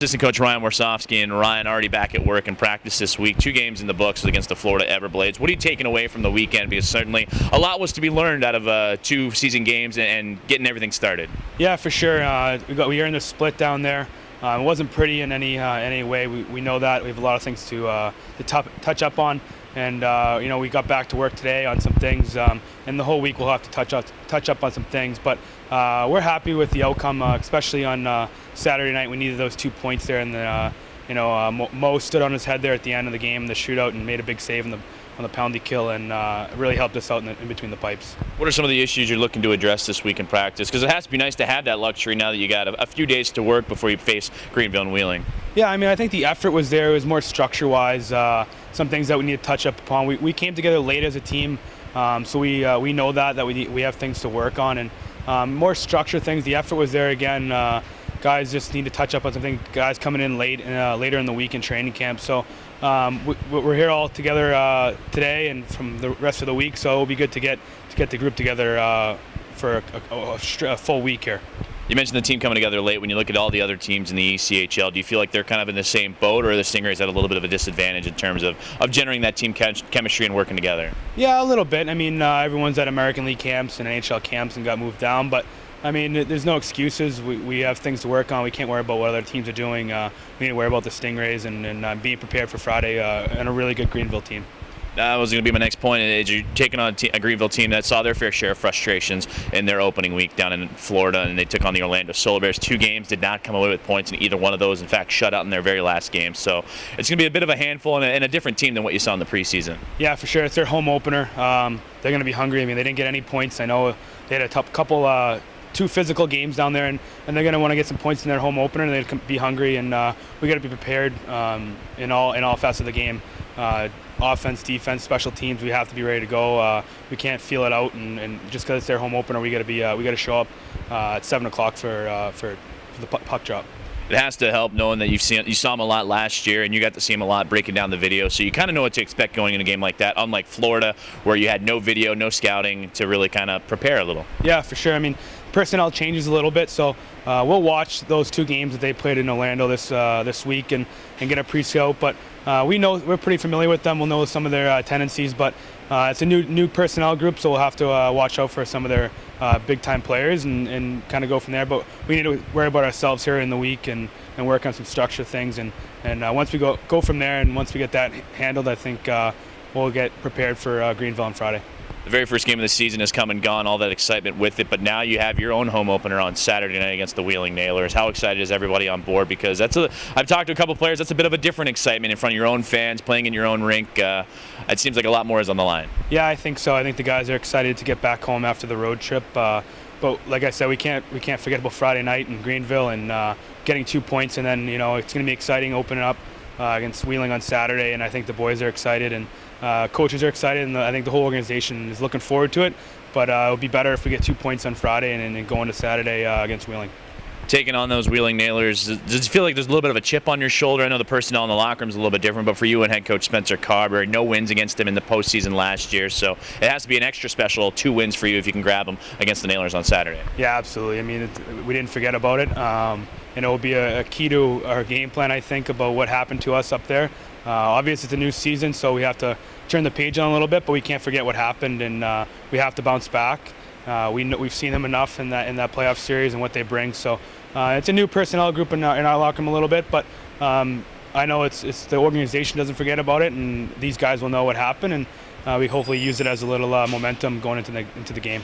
Assistant Coach Ryan Warsofsky, and Ryan already back at work and practice this week. 2 games in the books against the Florida Everblades. What are you taking away from the weekend? Because certainly a lot was to be learned out of 2 season games and getting everything started. Yeah, for sure. We earned the split down there. It wasn't pretty in any way. We know that. We have a lot of things to touch up on. And we got back to work today on some things, and the whole week we'll have to touch up on some things. But we're happy with the outcome, especially on Saturday night. We needed those 2 points there, and Mo stood on his head there at the end of the game in the shootout and made a big save on the penalty kill, and really helped us out in between the pipes. What are some of the issues you're looking to address this week in practice? Because it has to be nice to have that luxury now that you got a few days to work before you face Greenville and Wheeling. Yeah, I mean, I think the effort was there. It was more structure-wise, some things that we need to touch up upon. We came together late as a team, so we know that we have things to work on, and more structure things. The effort was there again. Guys just need to touch up on something. Guys coming in later in the week in training camp. So we're here all together today and from the rest of the week. So it'll be good to get the group together for a full week here. You mentioned the team coming together late. When you look at all the other teams in the ECHL, do you feel like they're kind of in the same boat, or are the Stingrays at a little bit of a disadvantage in terms of generating that team chemistry and working together? Yeah, a little bit. I mean, everyone's at American League camps and NHL camps and got moved down, but I mean, there's no excuses. We have things to work on. We can't worry about what other teams are doing. We need to worry about the Stingrays and being prepared for Friday and a really good Greenville team. That was going to be my next point. You're taking on a Greenville team that saw their fair share of frustrations in their opening week down in Florida, and they took on the Orlando Solar Bears. 2 games, did not come away with points in either one of those. In fact, shut out in their very last game. So it's going to be a bit of a handful and a different team than what you saw in the preseason. Yeah, for sure. It's their home opener. They're going to be hungry. I mean, they didn't get any points. I know they had a couple 2 physical games down there, and they're going to want to get some points in their home opener, and they'll be hungry, and we got to be prepared in all facets of the game. Offense, defense, special teams, we have to be ready to go. We can't feel it out, and just because it's their home opener, we got to show up at 7 o'clock for the puck drop. It has to help knowing that you saw him a lot last year, and you got to see him a lot breaking down the video, so you kind of know what to expect going in a game like that, unlike Florida, where you had no video, no scouting to really kind of prepare a little. Yeah, for sure. I mean, personnel changes a little bit, so we'll watch those 2 games that they played in Orlando this week and get a pre-scout, but we're pretty familiar with them. We'll know some of their tendencies, but it's a new personnel group, so we'll have to watch out for some of their big-time players and kind of go from there. But we need to worry about ourselves here in the week and work on some structure things. And once we go from there, and once we get that handled, I think we'll get prepared for Greenville on Friday. The very first game of the season has come and gone, all that excitement with it, but now you have your own home opener on Saturday night against the Wheeling Nailers. How excited is everybody on board? Because I've talked to a couple players, that's a bit of a different excitement in front of your own fans, playing in your own rink. It seems like a lot more is on the line. Yeah, I think so. I think the guys are excited to get back home after the road trip. But like I said, we can't forget about Friday night in Greenville and getting 2 points, and then it's going to be exciting opening up against Wheeling on Saturday, and I think the boys are excited and coaches are excited, and I think the whole organization is looking forward to it. But it would be better if we get 2 points on Friday and then go into Saturday against Wheeling. Taking on those Wheeling Nailers, does it feel like there's a little bit of a chip on your shoulder? I know the personnel in the locker room is a little bit different, but for you and head coach Spencer Carber, no wins against them in the postseason last year, so it has to be an extra special 2 wins for you if you can grab them against the Nailers on Saturday. Yeah, absolutely. I mean, we didn't forget about it. And it will be a key to our game plan, I think, about what happened to us up there. Obviously, it's a new season, so we have to turn the page on a little bit, but we can't forget what happened, and we have to bounce back. We've seen them enough in that playoff series and what they bring. So it's a new personnel group in our locker room a little bit, but I know it's the organization doesn't forget about it, and these guys will know what happened, and we hopefully use it as a little momentum going into the game.